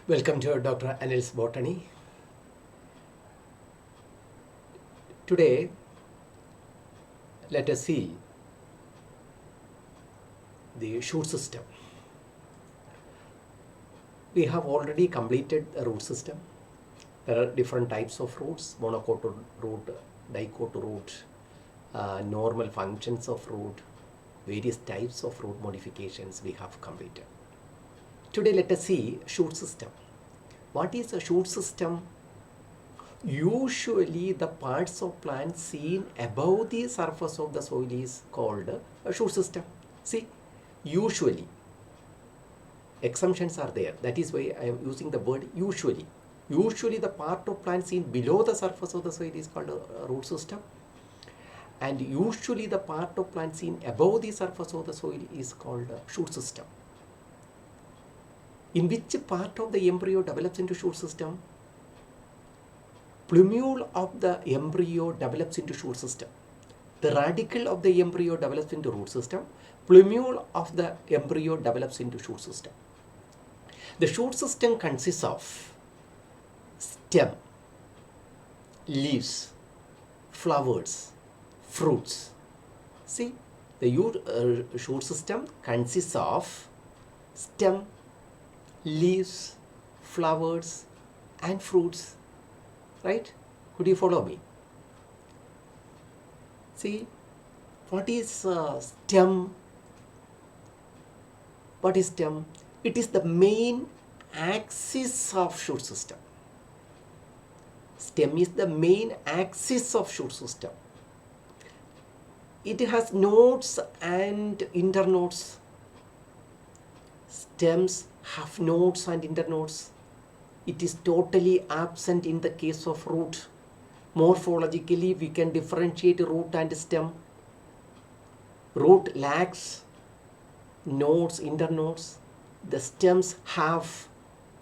Welcome to Dr.Anil'S Botany. Today, let us see the shoot system. We have already completed the root system. There are different types of roots: monocotyl root, dicotyl root, normal functions of root, various types of root modifications we have completed. Today, let us see shoot system. What is a shoot system? Usually the parts of plants seen above the surface of the soil is called a shoot system. See, usually, exemptions are there. That is why I am using the word usually. Usually the part of plant seen below the surface of the soil is called a root system. And usually the part of plant seen above the surface of the soil is called a shoot system. In which part of the embryo develops into shoot system? Plumule of the embryo develops into shoot system. The radicle of the embryo develops into root system. Plumule of the embryo develops into shoot system. The shoot system consists of stem, leaves, flowers, fruits. See, the shoot system consists of stem, leaves, flowers, and fruits. Right? Could you follow me? See, what is stem? What is stem? It is the main axis of shoot system. Stem is the main axis of shoot system. It has nodes and internodes. Stems have nodes and internodes. It is totally absent in the case of root. Morphologically, we can differentiate root and stem. Root lacks nodes, internodes. The stems have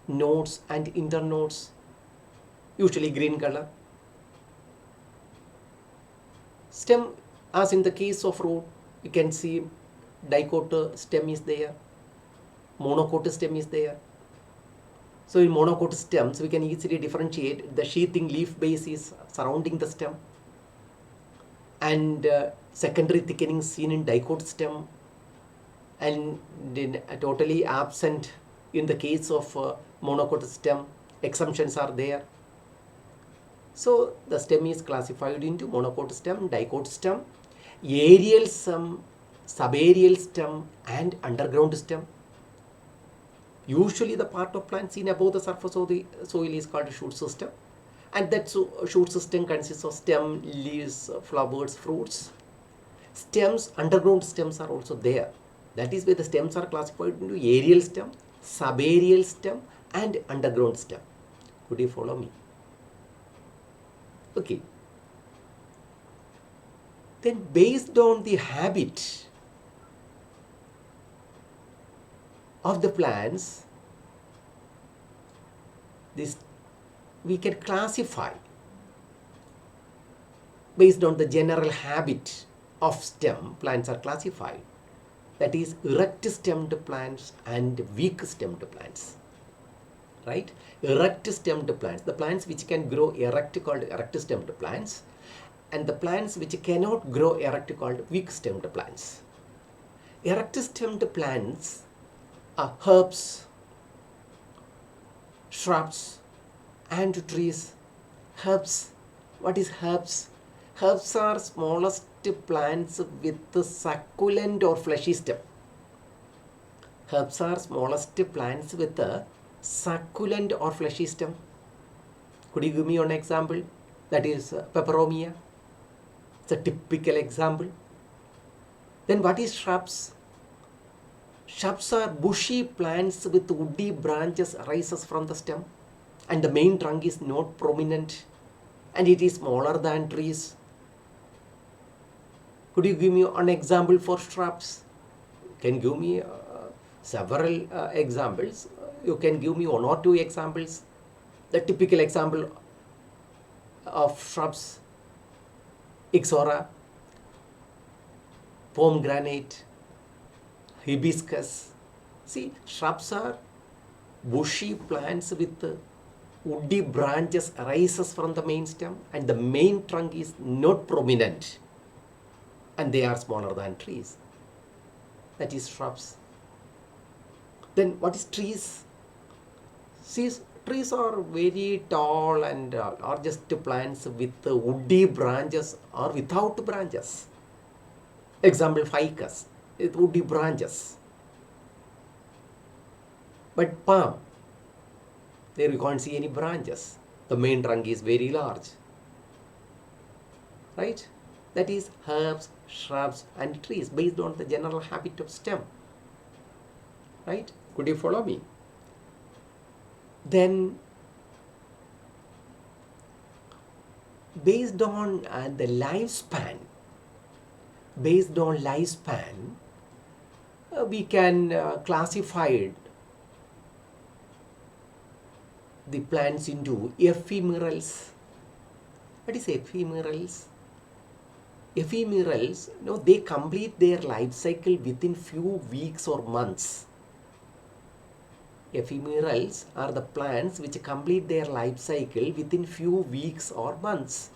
nodes and internodes, usually green color. Stem, as in the case of root, you can see dicotyl stem is there, monocotyl stem is there. So in monocotyl stems, we can easily differentiate the sheathing leaf base is surrounding the stem, and secondary thickening seen in dicotyl stem, and totally absent in the case of monocotyl stem. Exemptions are there. So the stem is classified into monocotyl stem, dicotyl stem, aerial stem, subaerial stem, and underground stem. Usually the part of plant seen above the surface of the soil is called a shoot system, and that shoot system consists of stem, leaves, flowers, fruits. Stems, underground stems are also there. That is why the stems are classified into aerial stem, subaerial stem, and underground stem. Could you follow me? Okay. Then based on the habit of the plants, this we can classify based on the general habit of stem. Plants are classified, that is erect stemmed plants and weak stemmed plants. Right? Erect stemmed plants, the plants which can grow erect called erect stemmed plants, and the plants which cannot grow erect called weak stemmed plants. Erect stemmed plants are herbs, shrubs, and trees. Herbs. What is herbs? Herbs are smallest plants with a succulent or fleshy stem. Herbs are smallest plants with a succulent or fleshy stem. Could you give me an example? That is peperomia. It's a typical example. Then what is shrubs? Shrubs are bushy plants with woody branches rises from the stem, and the main trunk is not prominent, and it is smaller than trees. Could you give me an example for shrubs? You can give me several examples. You can give me one or two examples. The typical example of shrubs: ixora, pomegranate, hibiscus. See, shrubs are bushy plants with woody branches rises from the main stem, and the main trunk is not prominent, and they are smaller than trees. That is shrubs. Then what is trees? See, trees are very tall and are just plants with woody branches or without branches. Example, ficus with woody branches. But palm, there you can't see any branches. The main trunk is very large. Right? That is herbs, shrubs and trees based on the general habit of stem. Right? Could you follow me? Then based on the lifespan, we can classify the plants into ephemerals. What is ephemerals? Ephemerals, they complete their life cycle within few weeks or months. Ephemerals are the plants which complete their life cycle within few weeks or months.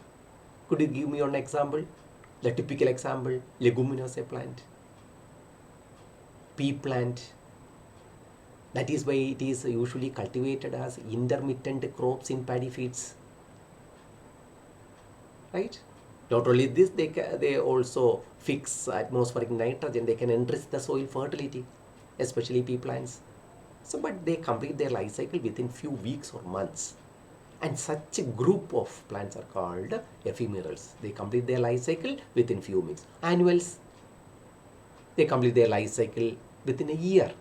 Could you give me an example? The typical example, leguminous plant, pea plant. That is why it is usually cultivated as intermittent crops in paddy fields. Right? Not only this, they also fix atmospheric nitrogen. They can enrich the soil fertility, especially pea plants. So, but they complete their life cycle within few weeks or months. And such a group of plants are called ephemerals. They complete their life cycle within few weeks. Annuals, they complete their life cycle within a year.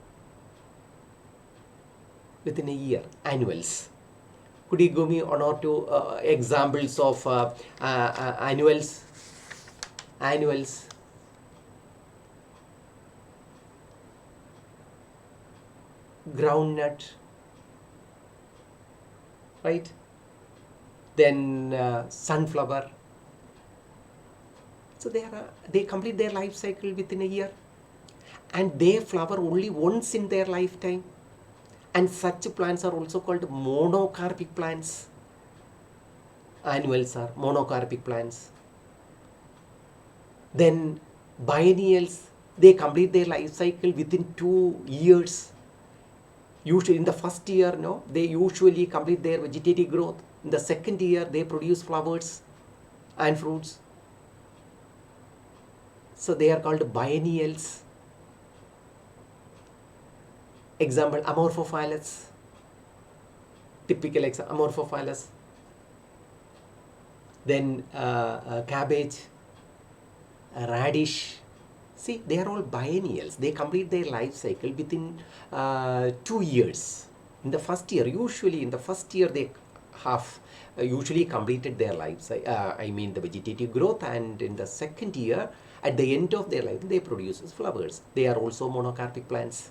Annuals. Could you give me one or two examples of annuals? Groundnut, right? Then sunflower. So they complete their life cycle within a year, and they flower only once in their lifetime. And such plants are also called monocarpic plants. Annuals are monocarpic plants. Then biennials, they complete their life cycle within 2 years. Usually in the first year, they usually complete their vegetative growth. In the second year, they produce flowers and fruits. So they are called biennials. Example, Amorphophallus. Typical example, Amorphophallus. Then cabbage, radish. See, they are all biennials. They complete their life cycle within 2 years. In the first year, they have usually completed their life cycle. The vegetative growth, and in the second year, at the end of their life, they produce flowers. They are also monocarpic plants.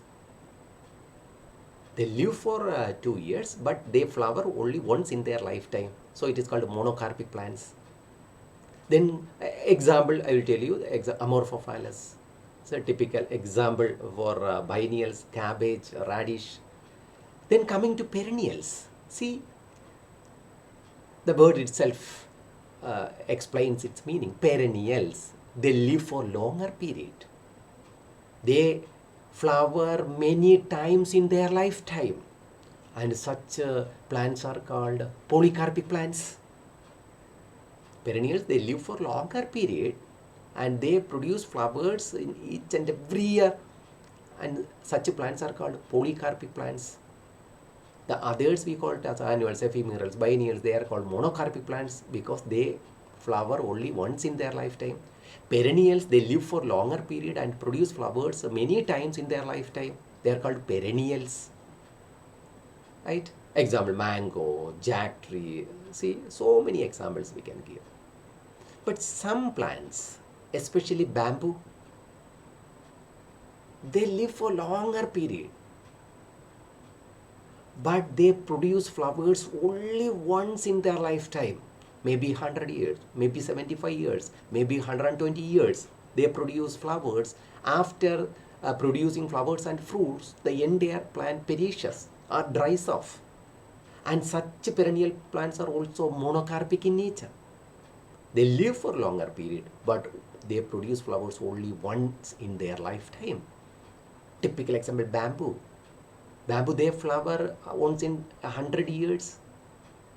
They live for 2 years, but they flower only once in their lifetime. So it is called monocarpic plants. Then example, I will tell you, Amorphophallus. It's a typical example for biennials, cabbage, radish. Then coming to perennials. See, the word itself explains its meaning. Perennials, they live for longer period. They flower many times in their lifetime, and such plants are called polycarpic plants. Perennials, they live for longer period and they produce flowers in each and every year, and such plants are called polycarpic plants. The others we call it as annuals, ephemerals, biennials. They are called monocarpic plants because they flower only once in their lifetime. Perennials, they live for longer period and produce flowers many times in their lifetime. They are called perennials. Right? Example, mango, jack tree. See, so many examples we can give. But some plants, especially bamboo, they live for longer period, but they produce flowers only once in their lifetime. Maybe 100 years, maybe 75 years, maybe 120 years. They produce flowers. After producing flowers and fruits, the entire plant perishes. or dries off. And such perennial plants are also monocarpic in nature. They live for longer period, but they produce flowers only once in their lifetime. Typical example, bamboo. Bamboo, they flower once in 100 years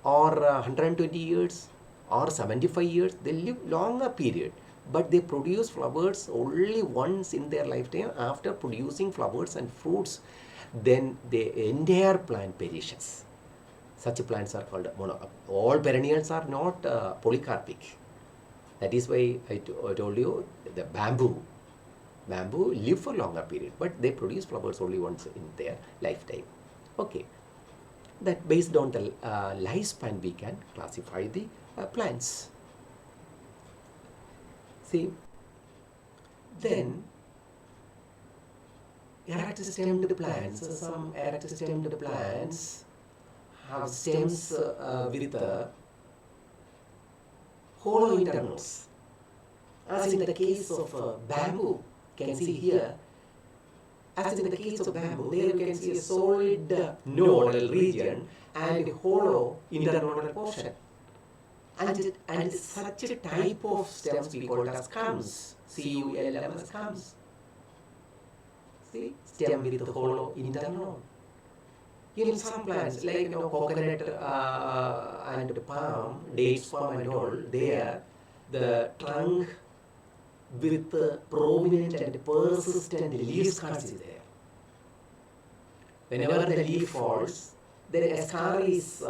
or 120 years or 75 years. They live longer period, but they produce flowers only once in their lifetime. After producing flowers and fruits, then the entire plant perishes. Such plants are called all perennials are not polycarpic. That is why I told you the bamboo live for longer period, but they produce flowers only once in their lifetime. Okay, that based on the lifespan we can classify the plants. See, then erect stemmed plants, some erect stemmed plants have stems with hollow internodes. As in the case of bamboo, you can see here, as in the case of bamboo, there you can see a solid nodal region and hollow internodal portion. And such a type of stems we call as culms, C-U-L-M-S, culms. See, stem with hollow internode. In some plants, like coconut and palm, dates palm and all, there the trunk with prominent and persistent leaf scars is there. Whenever the leaf falls, then a scar is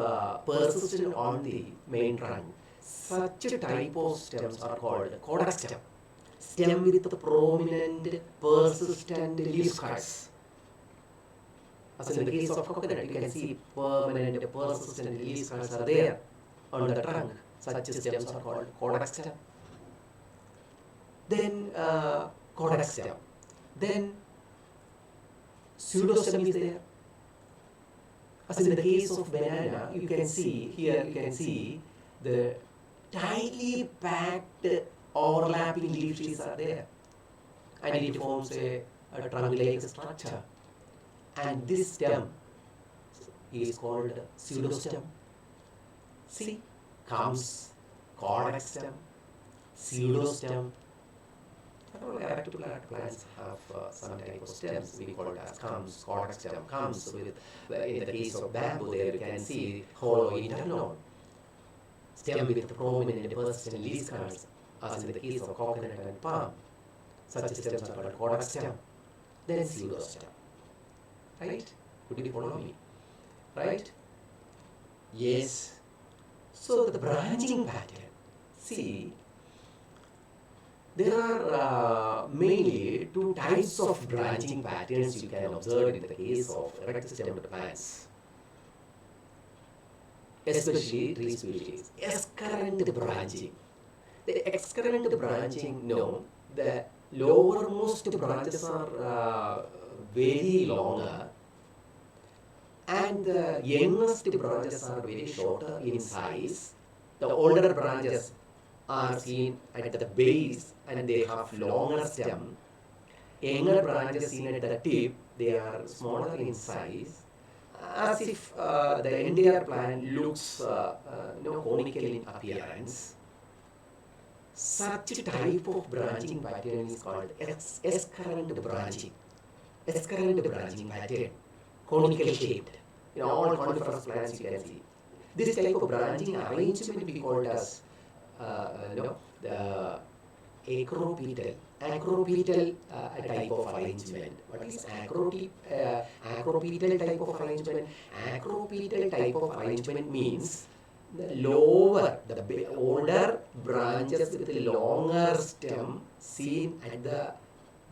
persistent on the main trunk. Such a type of stems are called codex stem. Stem with the prominent, persistent leaf scars. As in the case of coconut, you can see permanent, persistent leaf scars are there on the trunk. Such stems are called codex stem. Then codex stem. Then pseudostem is there. As in the case of banana, you can see here, you can see the tightly packed overlapping leaf sheaths are there, and it forms a trunk-like structure. And this stem is called pseudostem. See, comes codex stem, pseudostem. Erect plants have some type of stems we call it as comes, codex stem, comes with, in the case of bamboo there you can see hollow internode. Stem with prominent persistent leaf scars, as in the case of coconut and palm. Such stems are called codex stem. Then pseudostem. Right? Could you follow me? Right? Yes. So the branching pattern. See, there are mainly two types of branching patterns you can observe in the case of erect stemmed plants, especially tree species. Excurrent branching. The excurrent branching, no, the lowermost branches are very longer and the youngest branches are very shorter in size. The older branches are seen at the base and they have longer stem. Younger branches seen at the tip, they are smaller in size, as if the entire plant looks conical in appearance. Such type of branching pattern is called excurrent branching. Excurrent branching pattern, conical shaped. In all coniferous plants you can see. This type of branching arrangement we call as the acropetal type of arrangement. What is acropetal type of arrangement? Acropetal type of arrangement means the lower, the older branches with the longer stem seen at the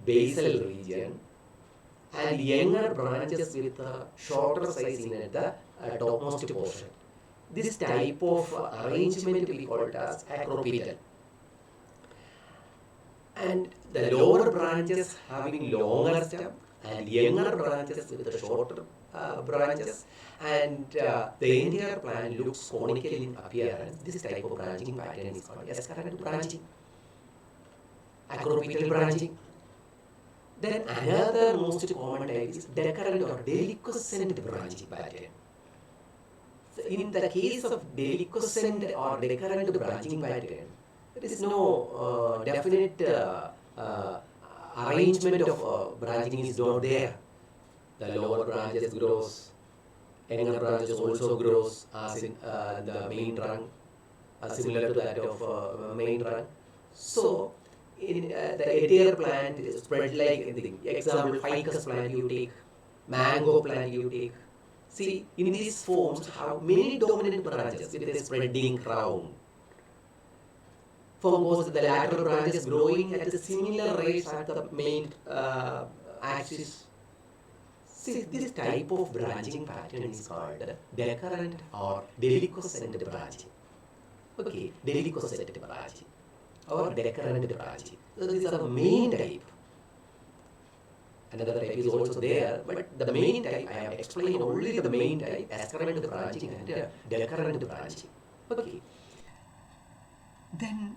basal region, and younger branches with a shorter size seen at the topmost portion. This type of arrangement we call it as acropetal. And the lower branches having longer stem and younger branches with the shorter branches, and the entire plant looks conical in appearance. This type of branching pattern is called excurrent branching, acropetal branching. Then another most common type is decurrent or deliquescent branching pattern. So in the case of deliquescent or decurrent branching pattern, there is no definite arrangement of branching is not there. The lower branches grows, younger branches also grows as in the main trunk, similar to that of main trunk. So in the entire plant is spread like anything. Example, ficus plant you take, mango plant you take. See, in these forms have many dominant branches with a spreading crown. Fungos, the lateral branches growing at the similar rates at the main axis. See, this type of branching pattern is called decurrent or deliquescent branching. Okay, deliquescent branching or decurrent branching. So these are the main type. Another type is also there, but the main type, I have explained only the main type, ascendant branching and decurrent branching. Okay. Then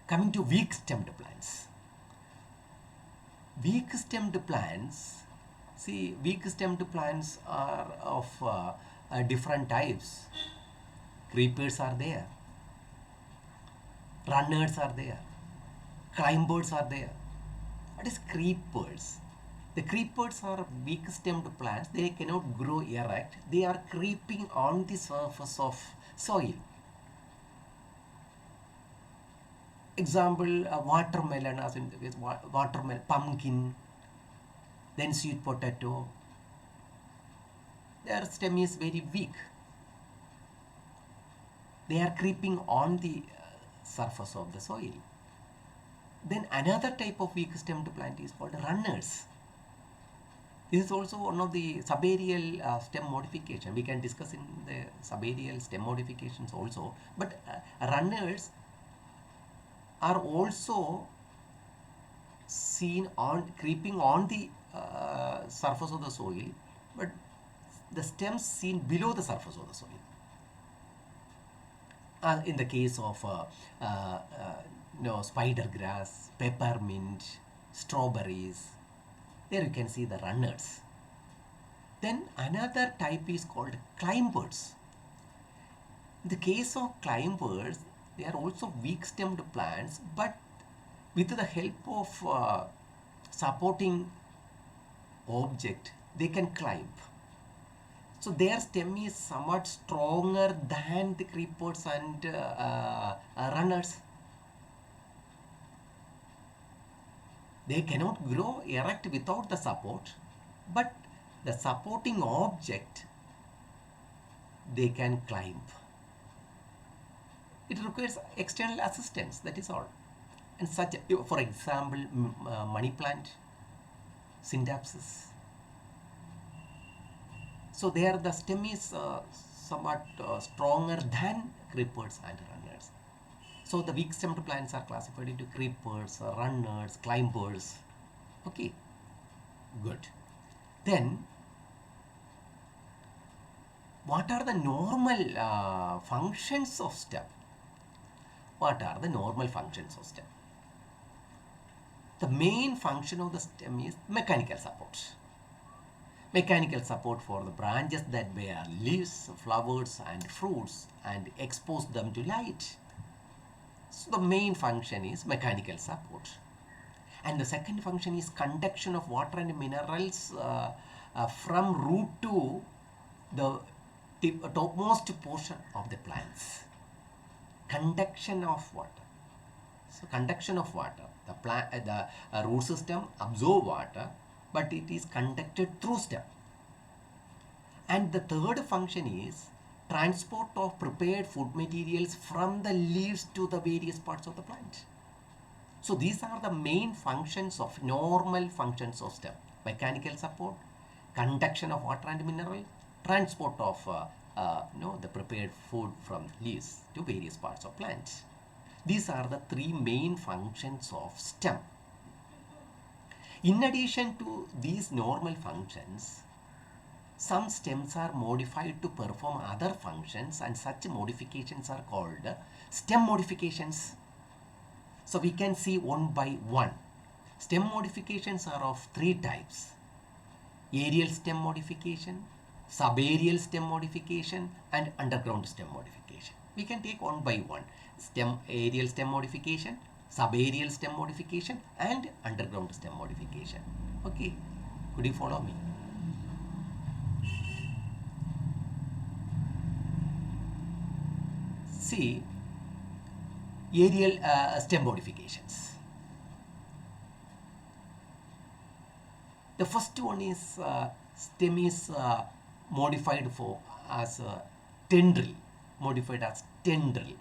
coming to weak stemmed plants. Weak stemmed plants, see, weak stemmed plants are of different types. Creepers are there, runners are there, climbers are there. What is creepers? The creepers are weak stemmed plants. They cannot grow erect. They are creeping on the surface of soil. Example, watermelon, as in watermelon, pumpkin, then sweet potato. Their stem is very weak. They are creeping on the surface of the soil. Then another type of weak stemmed plant is called runners. This is also one of the subaerial stem modification. We can discuss in the subaerial stem modifications also. But runners are also seen on creeping on the surface of the soil, but the stems seen below the surface of the soil. In the case of spider grass, peppermint, strawberries, there you can see the runners. Then another type is called climbers. In the case of climbers, they are also weak stemmed plants, but with the help of supporting object, they can climb. So their stem is somewhat stronger than the creepers and runners. They cannot grow erect without the support, but the supporting object they can climb. It requires external assistance, that is all. And such, for example, money plant, synapses. So there the stem is somewhat stronger than creepers and runners. So the weak stemmed plants are classified into creepers, runners, climbers. Okay, good. Then what are the normal functions of stem? What are the normal functions of stem? The main function of the stem is mechanical support. Mechanical support for the branches that bear leaves, flowers and fruits and expose them to light. So the main function is mechanical support. And the second function is conduction of water and minerals from root to the topmost portion of the plants. Conduction of water. So conduction of water. The root system absorb water, but it is conducted through stem. And the third function is transport of prepared food materials from the leaves to the various parts of the plant. So these are the main functions of normal functions of stem: mechanical support, conduction of water and mineral, transport of the prepared food from leaves to various parts of plants. These are the three main functions of stem. In addition to these normal functions, some stems are modified to perform other functions, and such modifications are called stem modifications. So we can see one by one. Stem modifications are of three types: aerial stem modification, subaerial stem modification, and underground stem modification. We can take one by one: aerial stem modification, subaerial stem modification, and underground stem modification. Okay, could you follow me? See, aerial stem modifications. The first one is stem is modified for as a tendril, modified as tendril.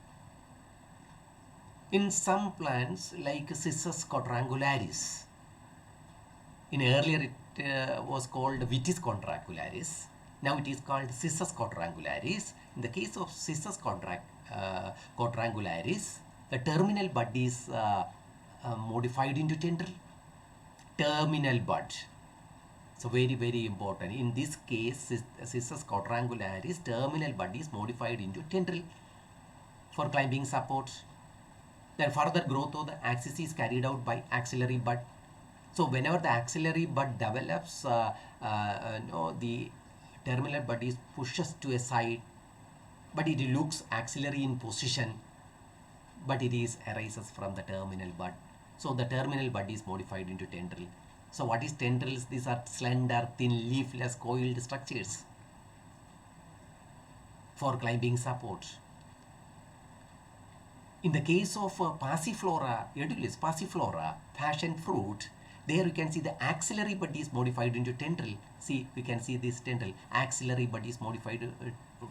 In some plants like Cissus quadrangularis, in earlier it was called Vitis quadrangularis. Now it is called Cissus quadrangularis. In the case of Cissus quadrangularis, the terminal bud is modified into tendril. Terminal bud. So very important. In this case, Cissus quadrangularis, terminal bud is modified into tendril for climbing support. Then further growth of the axis is carried out by axillary bud. So whenever the axillary bud develops, the terminal bud is pushes to a side, but it looks axillary in position, but it is arises from the terminal bud. So the terminal bud is modified into tendril. So what is tendrils? These are slender, thin, leafless, coiled structures for climbing support. In the case of Passiflora edulis, Passiflora, passion fruit, there you can see the axillary bud is modified into tendril. See, we can see this tendril. Axillary bud is modified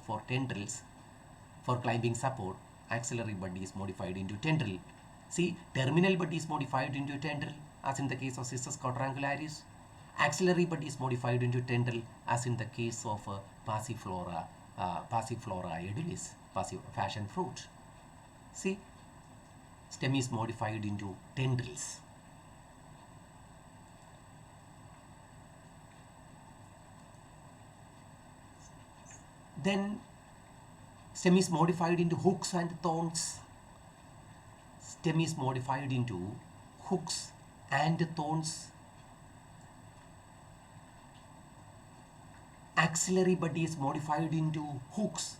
for tendrils for climbing support. Axillary bud is modified into tendril. See, terminal bud is modified into tendril, as in the case of Cissus quadrangularis. Axillary bud is modified into tendril, as in the case of Passiflora edulis, passion fruit. See, stem is modified into tendrils. Then stem is modified into hooks and thorns. Stem is modified into hooks and thorns. Axillary bud is modified into hooks,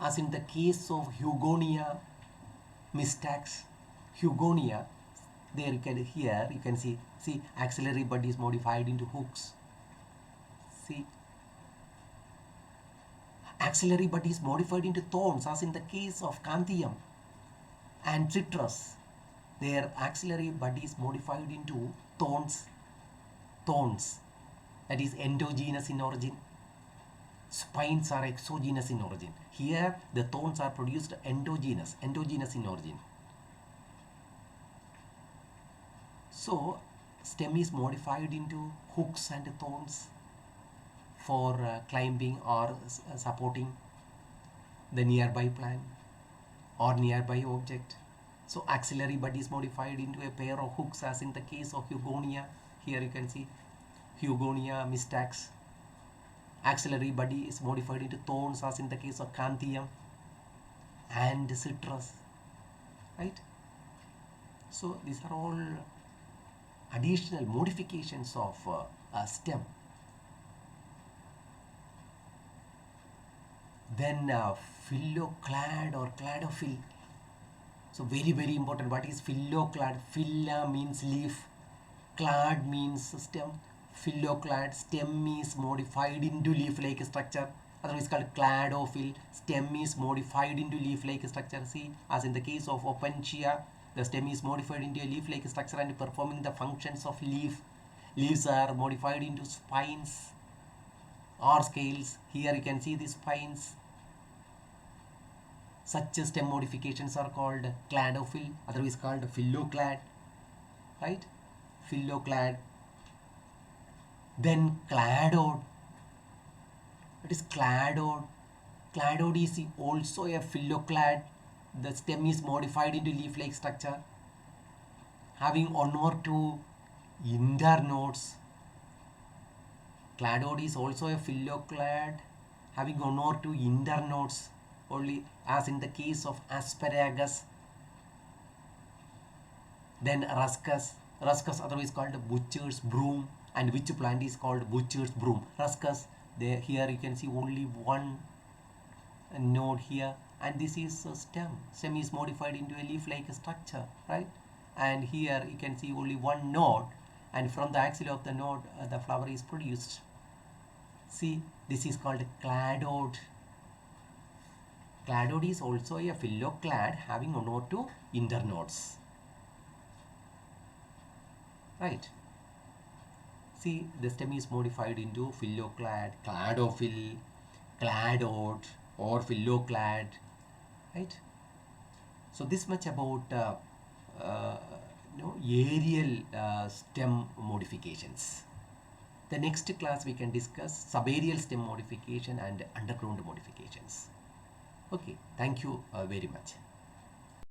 as in the case of Hugonia mystax. Hugonia, there you can here you can see axillary bud is modified into hooks. See, axillary bud is modified into thorns, as in the case of Canthium and Citrus. Their axillary bud is modified into thorns, that is endogenous in origin. Spines are exogenous in origin. Here the thorns are produced endogenous in origin. So stem is modified into hooks and thorns for climbing or supporting the nearby plant or nearby object. So axillary bud is modified into a pair of hooks, as in the case of Hugonia. Here you can see Hugonia mystax. Axillary bud is modified into thorns, as in the case of Canthium and Citrus. Right? So these are all additional modifications of a stem. Then phylloclad or cladophil. So very important. What is phylloclad? Phylla means leaf, clad means stem. Phylloclad, stem is modified into leaf-like structure, otherwise called cladophil. Stem is modified into leaf-like structure. See, as in the case of Opuntia, the stem is modified into a leaf-like structure and performing the functions of leaf. Leaves are modified into spines or scales. Here you can see the spines. Such stem modifications are called cladophil, otherwise called phylloclad. Right? Phylloclad. Then cladode. It is cladode. Cladode is also a phylloclad. The stem is modified into leaf-like structure, having one or two internodes. Cladode is also a phylloclad, having one or two internodes, only as in the case of asparagus. Then ruscus. Ruscus, otherwise called butcher's broom, and which plant is called butcher's broom? Ruscus. There, here you can see only one node here, and this is a stem. Stem is modified into a leaf-like structure, right? And here you can see only one node, and from the axil of the node, the flower is produced. See, this is called cladode. Cladode is also a phylloclad having one or two internodes, right? See, the stem is modified into phylloclad, cladophyll, cladode, or phylloclad, right? So this much about uh, aerial stem modifications. The next class we can discuss subaerial stem modification and underground modifications. Okay, thank you very much.